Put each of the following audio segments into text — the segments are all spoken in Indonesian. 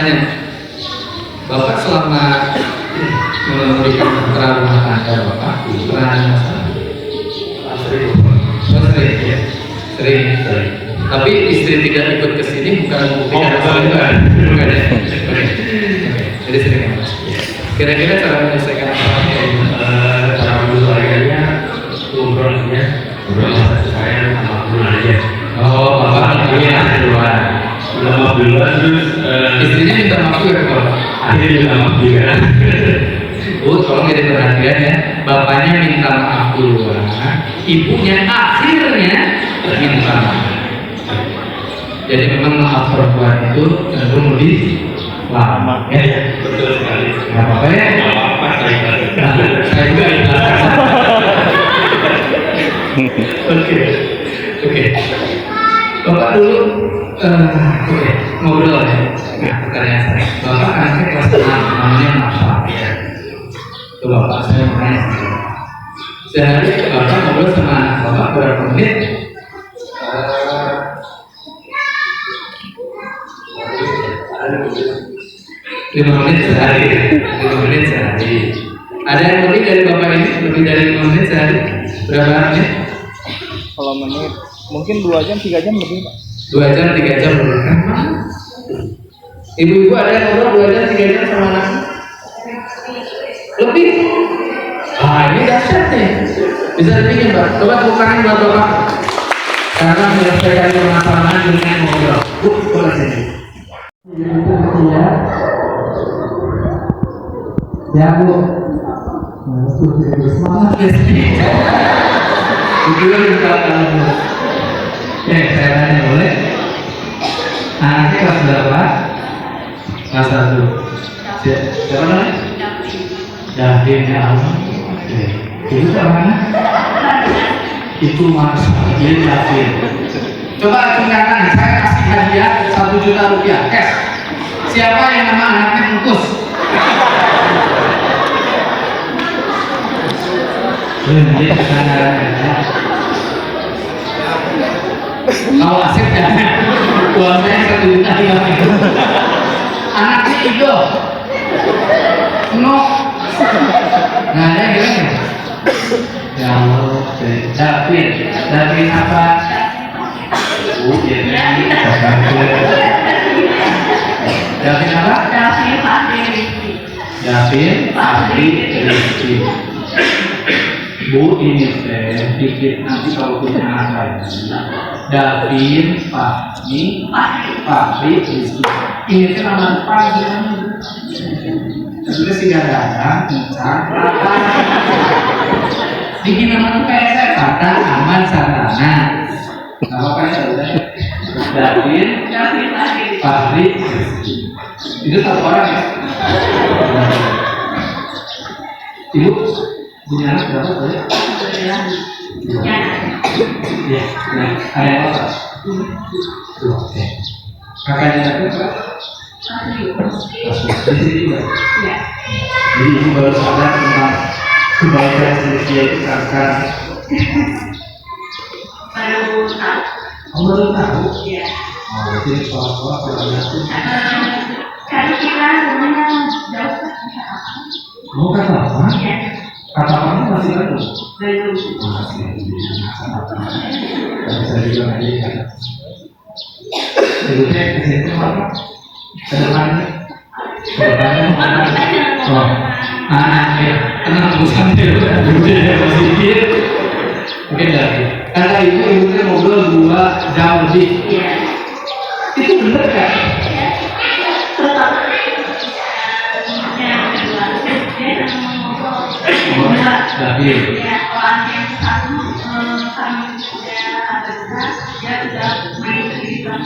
nanya, Bapak selama memberikan putra rumah tangga Bapak, putranya sering ya? Sering. Tapi istri tidak ikut ke sini bukan membuktikan bukan ya? Oke. Jadi sering ya? Kira-kira cara menyelesaikan apa? Cara menyelesaikannya umrohnya saya sama bulan aja. Oh, Bapak Udah maaf duluan terus istrinya minta maaf ya Bapak? akhirnya minta maaf juga. Tolong jadi perhatian ya. Bapaknya minta maaf duluan, ibunya akhirnya minta maaf. Jadi memang maaf perempuan itu cenderung lebih lama. Ya, betul sekali. Nggak apa-apa ya? Nggak apa-apa, Saya juga ikhlas. Oke. Bapak dulu, ngobrol ya. Nah, pertanyaan saya. Bapak anaknya kelas 6, namanya Nafa. Itu Bapak saya mau tanya. Sehari Bapak ngobrol sama anak Bapak berapa menit? 5 menit sehari. 5 menit sehari. Ada yang lebih dari Bapak ini? Lebih dari 5 menit sehari? Berapa menit? Kalau menit mungkin 2 jam 3 jam lebih Pak. 2 jam 3 jam lebih kan? Ibu-ibu ada yang ngobrol 2 jam 3 jam sama anak? Lebih? Ini dahsyat nih. Bisa lebihnya Pak. Coba tepuk tangan buat Bapak. Karena menyelesaikan permasalahan dengan ngobrol. Boleh sini. Ya Bu. Semangat ya sih. Itu yang kita tahu. Saya tanya boleh? Anaknya kelas berapa? Kelas 1. Siapa namanya? Davin ya Allah. Itu mana? Itu Mas Davin. Coba acungkan, saya kasih hadiah 1 juta rupiah cash. Siapa yang nama anaknya Engkus? Dia kalau asik jangan uangnya 1 juta hilang. Anaknya Ido No nah ada yang gimana? Ya Allah Davin apa? Davin apa? Davin Fahri Rizki. Bu ini dikit nanti kalau punya anak saya Davin Fahri Rizki. Ini kan nama depan sudah sih ada bikin nama kayak saya Kata Aman Santana. Nama apa ya udah Davin Fahri Rizki. Itu 1 orang ya. Ibu punya anak berapa tuh ya? Iya, ada yang apa? Oke. Kakaknya tapi berapa? Di sini juga. Jadi ibu baru sadar tentang kebaikan Sylvia itu kakak. Baru tahu. Iya. Oh, berarti sekolah-sekolah pernah tuh. Kalau kita sebenarnya jauh. Mau kata apa? Kata apa masih baru? Belum. Masih. Saya juga lagi kan. Sebutnya ke situ apa? Ke depannya. Oh, anaknya. Tenang bukan dia. Dia masih dikit. Mungkin lagi. Karena ibu-ibunya ngobrol 2 jam lebih. Itu benar kan? Tapi orang yang satu kami sudah ada dia sudah main di dalam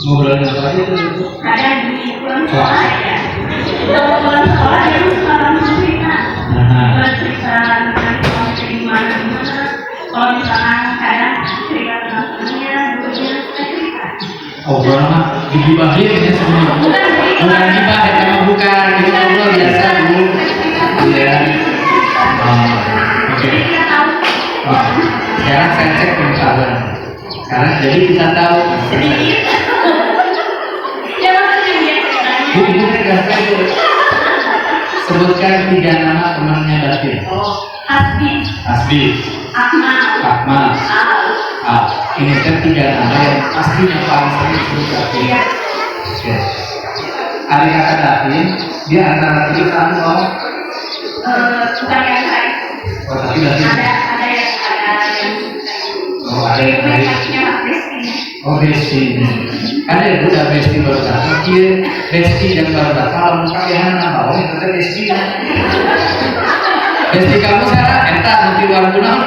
ngobrol apa aja tuh? ada di pulang sekolah ya. Udah pulang sekolah dia sekarang cerita. Cerita tentang di mana. Kalau misalkan kadang cerita tentang dunia, cerita. Obrolan mah digibahin ya semua. Bukan gibah, emang bukan. Itu ngobrol biasa Bu. Iya. Oke. Sekarang saya cek pengetahuan. Sekarang jadi kita tahu. Sedikit. Ya maksudnya dia ceritanya. Bu, ibu tegaskan dulu. Sebutkan 3 nama temannya Datin. Oh, Hasbi, Asbi, Akmal, Akmal, Al. Ini kan 3 nama yang pastinya paling sering disebut Datin. Iya. Oke. Ada kata Datin, dia antara 3 atau Bukan yang lain. oh tapi Datin. Ada yang Oh, ada yang Ibu yang lain. kakinya Mas Rizky. Oh, Besti. Ada yang udah Besti baru datang. Dia Besti yang baru datang. Kalau muka yang nama, oh yang kata Besti. Besti kamu sekarang entah nanti luar pulang.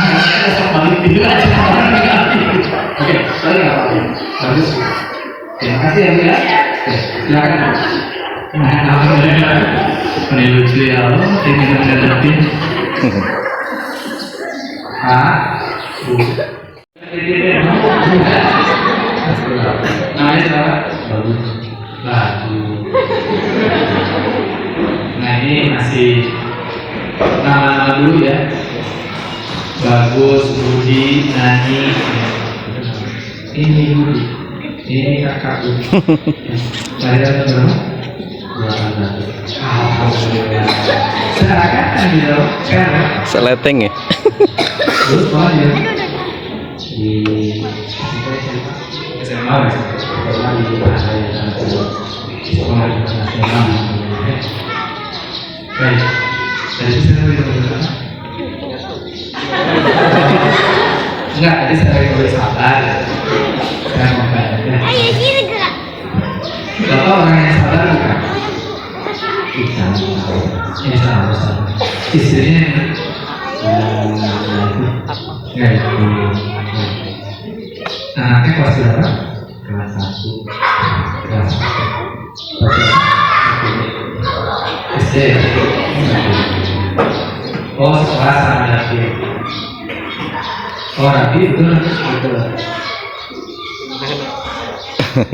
Saya sok balik tidur aja orang negatif. Oke, sorry nggak apa-apa. Bagus. Terima kasih ya Bu ya. Oke, silakan. Nah, alhamdulillah. Ini lucu ya Allah. Ini kita dapetin. Bu. Namanya siapa? Bagus. Nah ini masih nama-nama dulu ya. Bagus, Budi, Nani. Ini Budi. Ini kakak Budi. Saya berapa? Alhamdulillah. Sekarang kan dia sekarang. Seleteng ya. Terus mana dia? Di SMA di sekolah nasional. Baik, tadi saya berbicara. Enggak, tadi saya boleh sabar. Saya mau belajar. Bapak orang yang sabar bukan? Insya Allah. Istrinya ya itu. Anaknya kelas berapa? Kelas 1. Kelas 1. SD. Oh, sekolah sama Rabi. Oh, Rabi itu betul.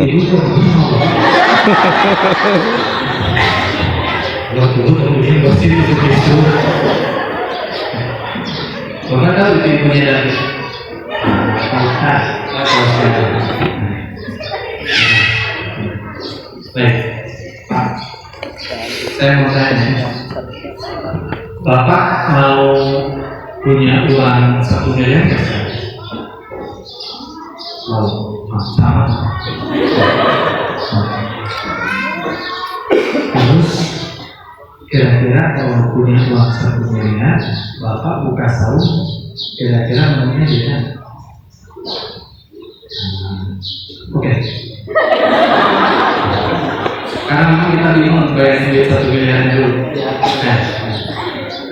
Ibu tuh waktu itu kemudian gosip itu. Bapak tahu itu ibunya David? Baik, Pak. Saya mau tanya, Bapak mau punya uang 1 miliar nggak? Mau, sama. Terus kira-kira kalau punya uang 1 miliar, Bapak buka saung, kira-kira menunya di mana? Oke. Karena memang kita bingung bayar duit 1 miliar dulu. Nah,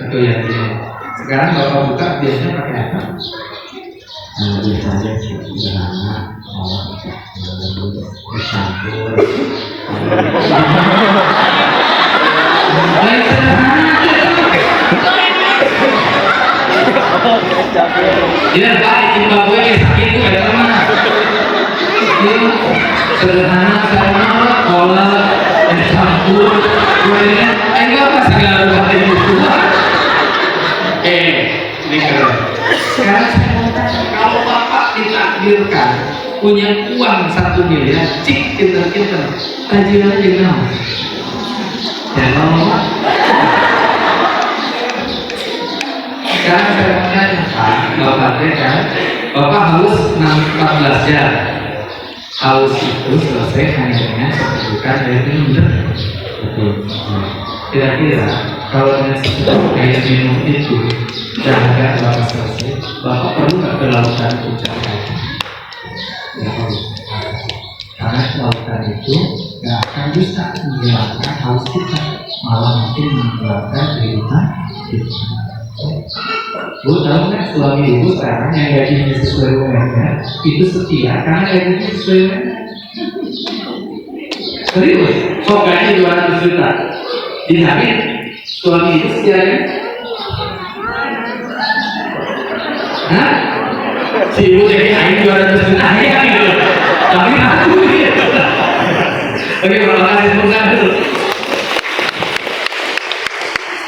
itu yang bingung. Sekarang Bapak buka biasanya pakai apa? Biasanya sederhana, bercampur. Dia Pak, jumpa gue kayak sakit tuh ada mana? Itu sederhana karena kolak campur kuenya. Ayo apa segala buat itu semua? Ini keren. Sekarang saya mau tanya, kalau Bapak ditakdirkan punya uang 1 miliar, cik kita kajian aja kenal. Jangan Pak. Sekarang saya mau tanya Pak, Bapak kan, Bapak haus 14 jam. Haus itu selesai hanya dengan sejukan dari minum. Betul. Kira-kira kalau dengan sejukan kayak minum itu jaga Bapak selesai, Bapak perlu nggak ke lautan puncak kayu? Ya perlu. Karena lautan itu nggak akan bisa menghilangkan haus kita, malah mungkin menghilangkan kehidupan kita. Bu tahu nggak suami ibu sekarang yang gajinya sesuai UMR itu setia karena gajinya sesuai UMR. Serius, kok gaji 200 juta dijamin suami ibu setia kan? Hah? Si ibu jadi aing 200 juta ya gitu. Tapi aku gitu. Oke, terima kasih bukan dulu.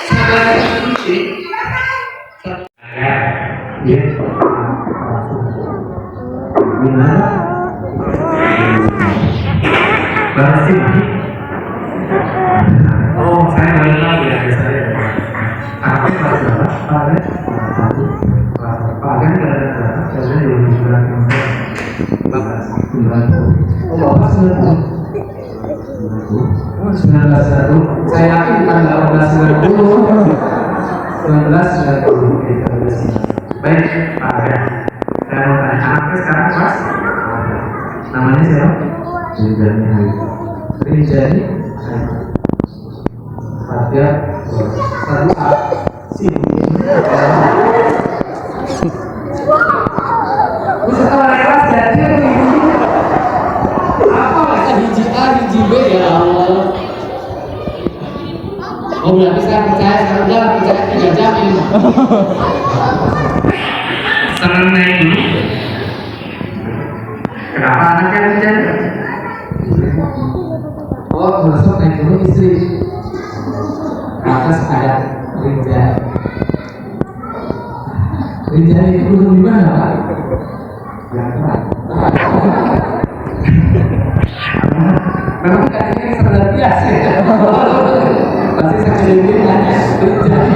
Sabar sih. Ya. Gimana? Berarti oh, saya baru tahu ya saya. Apa kelas berapa? Pak kan? Pak kan berapa? Saya belum bulan Bapak 90. Oh, Bapak 90. Oh, 1991. Saya yakin bukan 1890. 1990. Baik, Pak Agan. Saya mau tanya, anaknya sekarang kelas? Namanya siapa? Rinjani Hai. Rinjani Hai. Fatia. Satu A. Bisa kelas jadi apa? Hiji A, hiji B ya Allah. Oh berarti saya percaya, saya udah percaya 3 jam ini. Senang naik dulu. Kenapa anaknya Rinjani? Oh, masuk naik dulu istri. Atas ada Rinjani. Rinjani itu dulu di mana, Pak? Yang memang kayaknya sangat biasa ya. Pasti saya jadi nanya Rinjani.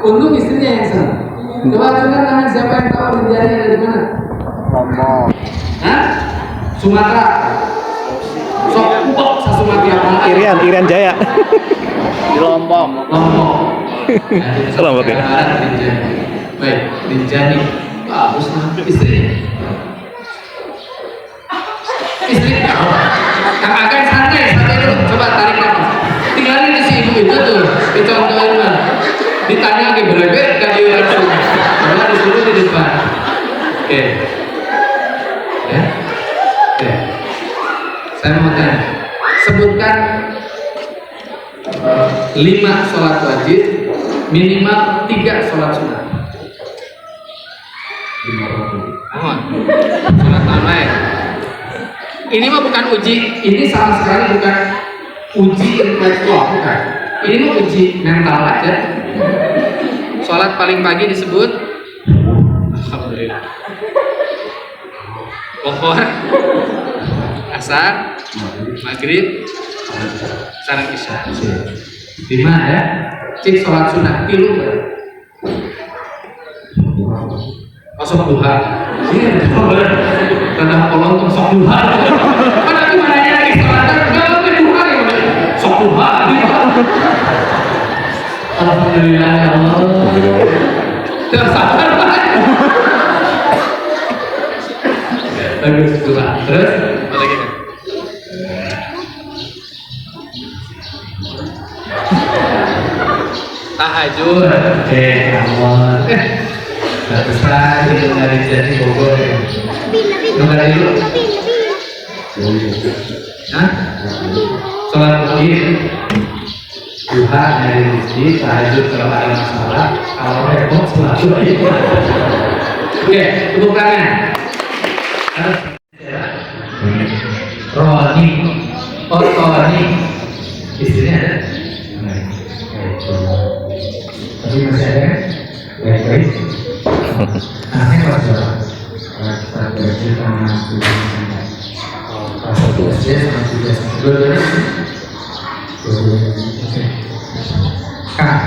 Untung istrinya yang senang. Coba tangan siapa yang tahu Rinjani ada di mana? Lombok. Hah? Sumatera. Sok empok sa Sumatera. Irian Jaya. Di Lombok. Lombok. Lombok ya. Baik, Rinjani. Bagus nah. Istrinya. Istrinya. Kang Agan santai dulu. Coba tarik nafas. Tinggalin di si ibu itu tuh. Dicontohin mah. Ditanya ke berebet kan dia langsung. Malah disuruh di depan. Oke. Ya. Oke. Saya mau tanya. Sebutkan 5 sholat wajib, minimal 3 sholat sunat. 5 rukun. Sholat tarawih. Ini mah bukan uji, ini sama sekali bukan uji intelektual, bukan. Ini mah uji mental aja. Sholat paling pagi disebut alhamdulillah. Pohon, asar, maghrib, saran isya. 5 ya. Cik sholat sunat tilu ya. Masuk duha. Iya, karena kolong tuh sok duha. Mana gimana lagi sholat enggak ke duha ya. Sok duha. Alhamdulillah ya Allah. Tersabar Pak. Bagus duha. Terus apa lagi kan? Tahajud. Allah. Bagus sekali dari jadi Bogor. Coba dulu. Hah? Sholat maghrib, duha dari masjid, tahajud kalau ada masalah, kalau repot selalu. Oke, tepuk tangan. Roni, Roni, istrinya ada? Tapi masih ada kan? Baik-baik. Anaknya kelas berapa? Kelas 1 sama 2 kelas 1 sama 3. Dua-duanya? Oke. Kak,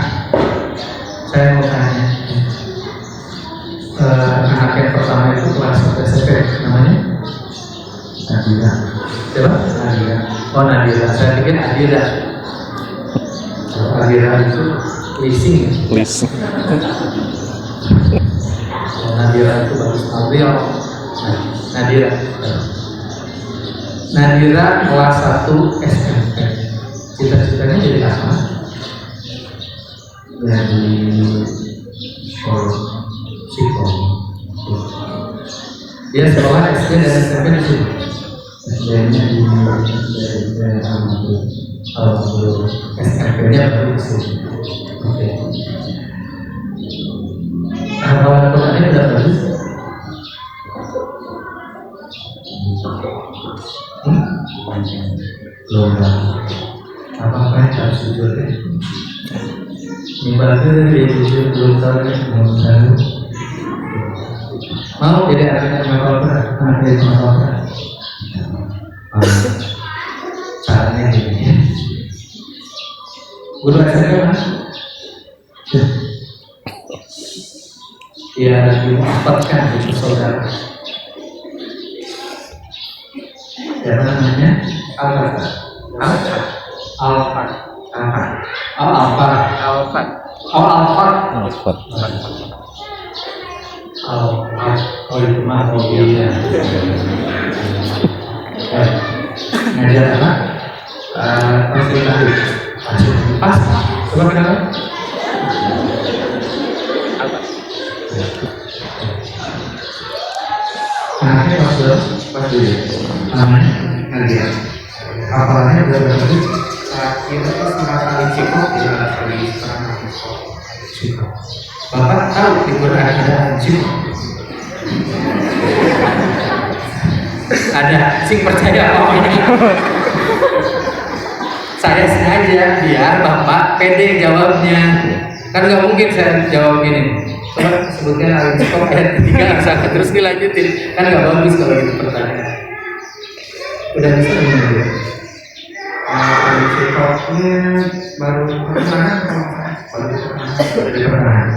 saya mau tanya. Anak yang pertama itu kelas 1 SMP, namanya? Nadira. Siapa? Nadira. Oh Nadira, saya pikir Adira. Nadira itu leasing. Leasing. Nadira itu bagus Nadira. Nadira. Nadira kelas 1 SMP. Cita-citanya jadi apa? Jadi psikolog. Dia sekolah SD dan SMP di sini. SD-nya di SMP-nya baru di sini. Oke. Hafalan Qurannya udah bagus. Belum. Apa-apa yang harus jujur ya. Ibadah dia jujur belum tahu ya, belum tahu. Mau jadi anak jadi pemotret? Caranya begini. Guru SMP mas? Ya dimanfaatkan itu saudara. Siapa namanya? Alfat. Oh itu mah mobilnya. Ngajar anak konsultasi. Pas, coba kenapa? Anaknya pas dulu. Namanya Nadia. Hafalannya berapa kali? Kita setengah kali cikok, ya kali setengah cikok. Bapak tahu di Quran ada cikok? Ada, sing percaya apa ini? Saya sengaja biar Bapak pede jawabnya. Kan nggak mungkin saya jawab ini. Coba sebutkan alim cikok ayat 3 terus dilanjutin. Kan nggak bagus kalau gitu pertanyaan. Udah bisa menurut. Alim cikoknya baru pernah.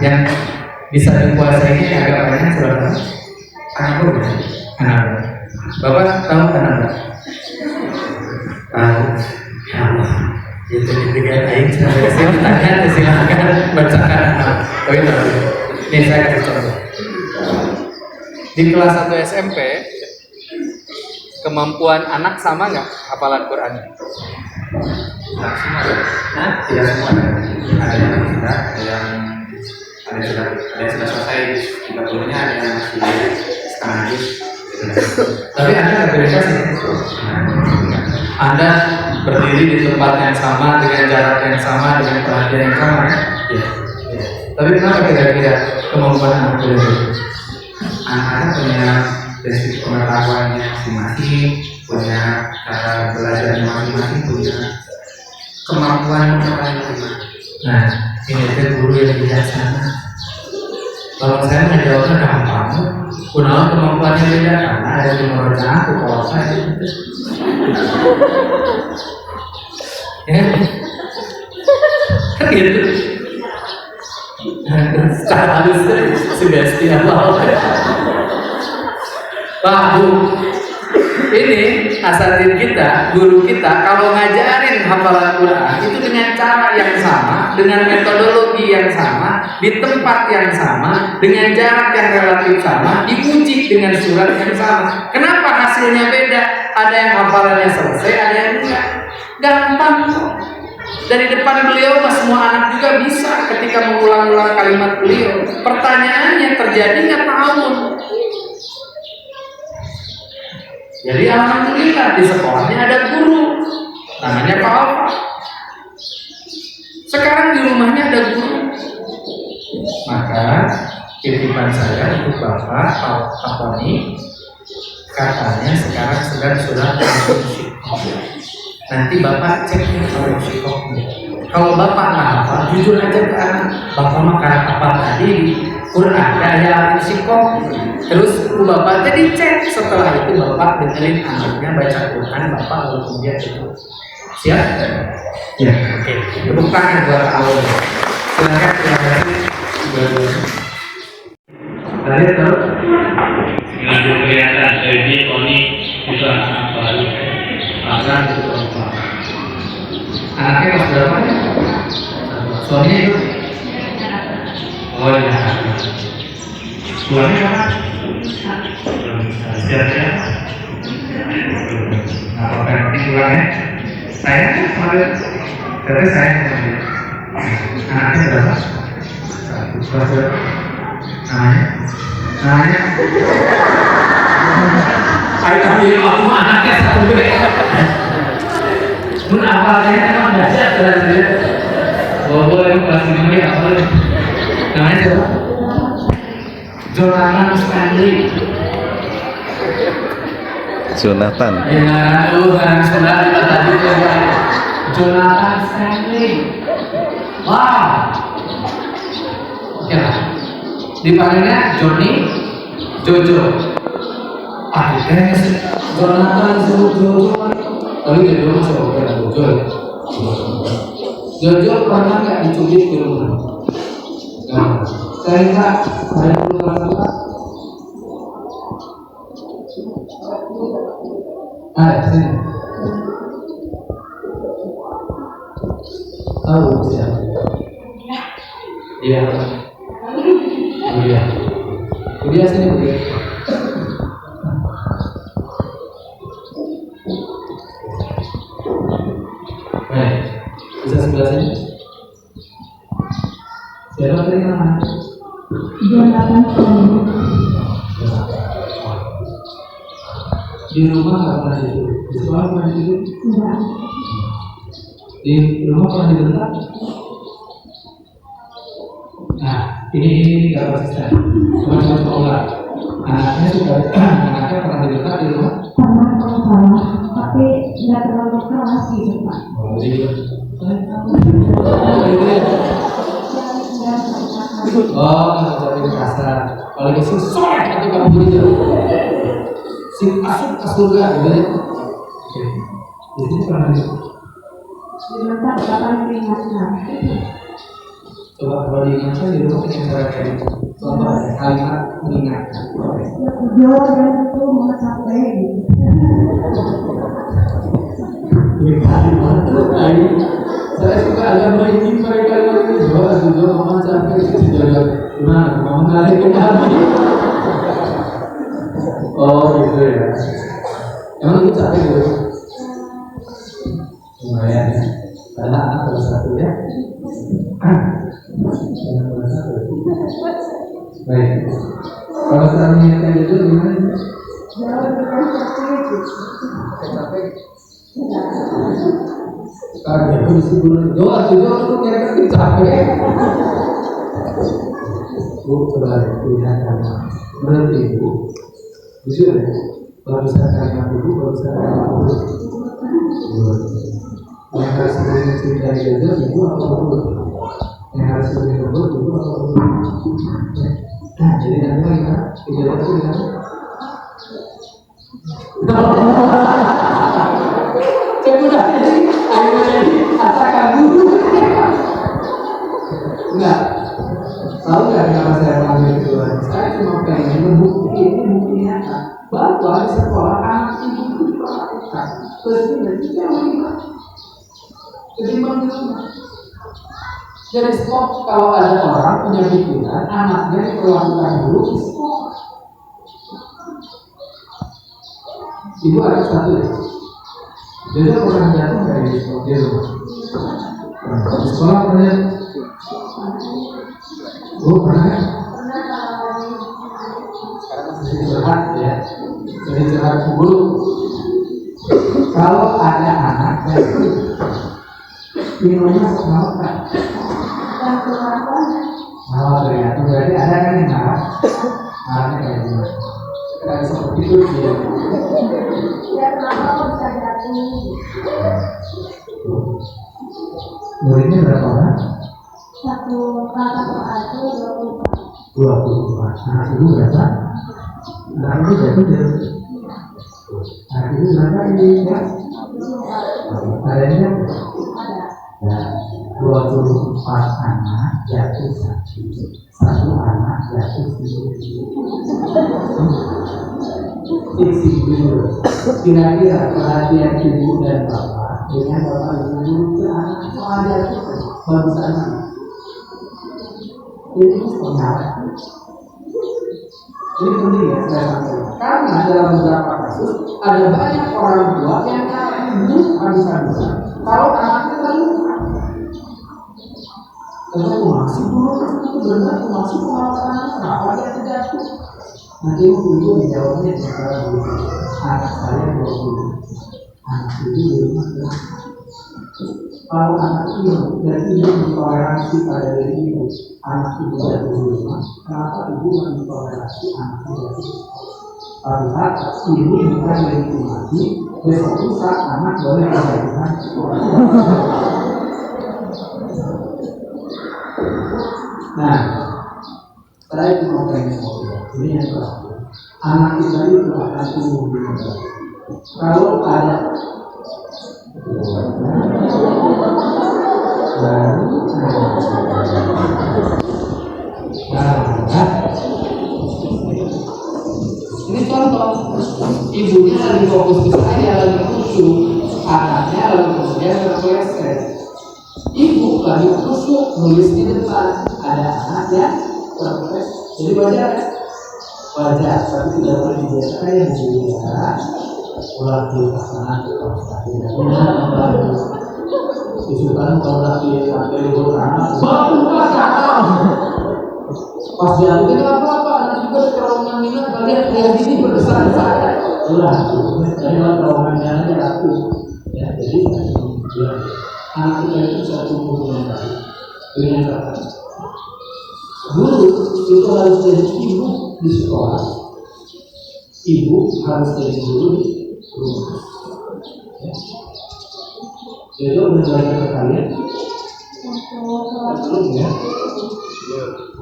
Yang bisa dikuasai ini agak banyak berapa? Anak. Bapak tahu kan Anda? Tahu. Ya Allah. Itu diberikan air sampai saya bertanya, silakan bacakan. Oh itu. Nih saya kasih contoh. Di kelas 1 SMP, kemampuan anak sama nggak hafalan Qurannya? Tidak semua. Ada yang sudah, ada yang sudah selesai 30-nya, ada yang masih setengah juz. Tapi Anda verifikasi. Anda berdiri di tempat yang sama dengan jarak yang sama dengan perhatian yang sama. Ya. Tapi kenapa kira-kira kemampuan anak beda? Anak-anak punya prinsip pengetahuannya masing-masing, punya cara belajarnya masing-masing, punya kemampuan masing-masing. Nah, ini itu guru yang bijaksana. Kalau saya menjawabnya gampang, kunaon kemampuannya beda karena ada di nomor aku kalau saya. Ya, kan gitu. Secara halus sugesti awal. Pak Bu, ini asatid kita, guru kita kalau ngajarin hafalan Quran itu dengan cara yang sama, dengan metodologi yang sama, di tempat yang sama, dengan jarak yang relatif sama, diuji dengan surat yang sama. Kenapa hasilnya beda? Ada yang hafalannya selesai, ada yang enggak. Gampang kok. Dari depan beliau semua anak juga bisa ketika mengulang-ulang kalimat beliau. Pertanyaannya terjadinya tahun. Jadi alhamdulillah di sekolahnya ada guru namanya Pak Alfa. Sekarang di rumahnya ada guru. Maka titipan saya untuk Bapak Pak Tony, katanya sekarang sedang sudah konsumsi. Nanti Bapak cek kalau psikoknya. Kalau Bapak nggak hafal, jujur aja ke anak. Bapak makan apa tadi? Quran ada psikok. Terus Bapak jadi cek. Setelah itu Bapak dengerin anaknya baca Quran, Bapak lalu kemudian itu. Siap? Ya. Oke. Tepuk tangan buat awal. Silakan. Tadi terus. Dengan kelihatan jadi Tony bisa baru akan Anaknya kelas berapa ya? Suaminya itu? Oh iya. Suaminya apa? Siap ya? Nah, apa yang penting pulang ya? Saya kemarin, tapi saya anaknya berapa? Kelas berapa? Namanya? Saya ambil waktu anaknya satu gede. Mun apalnya emang dahsyat dan dia. Boleh kelas 5 ya apa? Namanya siapa? Jonathan Stanley. Jonathan. Ya, kan sudah tadi Jonathan Stanley. Wow. Ya. Dipanggilnya Johnny Jojo. Akhirnya Jonathan suruh Jojo. Tapi Jojo masih oke lah Jojo. Jojo pernah nggak diculik di rumah? Nah, saya minta ada perlu apa? Sini. Tahu siapa? Iya. Iya. Dia sini dia. Bisa sebelah sini. Siapa tadi nama? Jonathan Suami. Di rumah nggak pernah tidur. Di sekolah pernah tidur? Tidak. Di rumah pernah dibentak? Nah, ini nggak konsisten. Cuma olah. Anaknya pernah dibentak di rumah? Pernah kalau salah, tapi tidak terlalu keras gitu Pak. Oh, iya. Oh, jadi kasar. Kalau gitu sore atau kamu begitu. Sing masuk ke surga gitu ya. Oke. Jadi pernah Dibentak kapan peringatkan. coba kalau diingatkan di rumah dengan cara kayak gitu. Contoh kalimat mengingatkan. Jauh dan itu mau capek gitu. Saya suka agak merinding mereka itu jual mama capek itu jalan gimana mama narik ke hati. Oh gitu ya. Emang itu capek gitu? Lumayan ya. Karena anak baru satu ya. Baik. Kalau kita mengingatkan itu gimana? Jauh dengan capek. Capek. Karena itu disebut doa itu kira-kira capek. Bu, coba lihat berarti ibu. Jujur ya, baru bisa kalimat ibu, baru bisa kalimat ibu. Yang harus mencintai Jojo ibu apa ibu? Yang harus mencintai ibu apa ibu? Nah, jadi nanti gimana? Video itu gimana? Saya udah jadi asal kabur. Enggak. Tahu nggak kenapa saya panggil keluar? Saya cuma pengen membuktikan ini bukti nyata bahwa di sekolah anak ibu itu diperhatikan. Terus ini saya mau ketimbang di rumah. Jadi stop kalau ada orang punya pikiran anaknya diperlakukan dulu di sekolah. Ibu ada satu ya. Jadi orang jatuh dari di rumah. Di sekolah pernah? Oh pernah? Sekarang masih curhat ya. Jadi curhat dulu. Kalau ada anak yang minumnya mau kan? Mau ternyata berarti ada kan yang marah? Marahnya kayak gimana? Kayak seperti itu dia. Muridnya berapa orang? Satu kakak itu 24. Anak ibu berapa? Anak ibu berapa? Anak ibu berapa ini ya? Adanya? Ya, 24 anak jatuh satu anak jatuh sisi dulu. Kira-kira perhatian ibu dan bapak dengan bapak ibu ke anak soal jatuh bagus anak. Ini pengaruh. Ini penting ya saya sampaikan. Karena dalam beberapa kasus ada banyak orang tua yang ibu habis-habisan kalau anaknya terluka. Kalau masih dulu itu benar masih pengalaman kenapa dia terjatuh? Nanti ibu dijawabnya secara dulu. Anak saya 20, anak ibu di rumah. Kalau anak ibu dan ibu mentoleransi pada diri ibu, anak ibu jatuh di rumah, kenapa ibu mentoleransi anak ibu jatuh? Padahal ibu bukan legitimasi, besok lusa anak boleh melahirkan. Nah, saya cuma pengen ngobrol. Ini yang terakhir. anak kita itu akan tumbuh di negara. Kalau ada ini contoh, ibunya lagi fokus ke saya, lagi khusyuk, anaknya lalu kemudian terpeleset. Ibu lagi khusyuk nulis di depan, ada anaknya terpeleset. Jadi wajar, wajar, tapi tidak boleh dibiasakan yang juga ulah dilaksanakan tidak benar membantu. Disukan kalau lagi sampai libur anak, pas jatuh itu apa-apa, anak juga trauma minat, kalian lihat ini berdesar-desaran. Ulah, jadi traumanya lagi aku. Ya, jadi anak kita itu bisa tumbuh dengan baik, dengan baik. Guru itu harus jadi ibu di sekolah, ibu harus jadi guru di rumah. Ya. Jadi udah belajar ke kalian? Belum ya?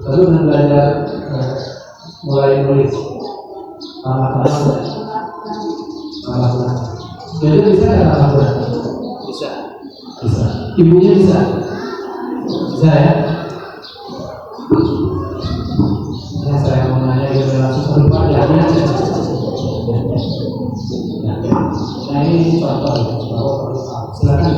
Lalu udah belajar mulai nulis lama-lama. Jadi bisa nggak lama-lama? Bisa. Bisa. Ibunya bisa? Bisa ya? Nah, saya mau nanya gitu langsung lupa ya. Nah ini contoh bahwa silakan.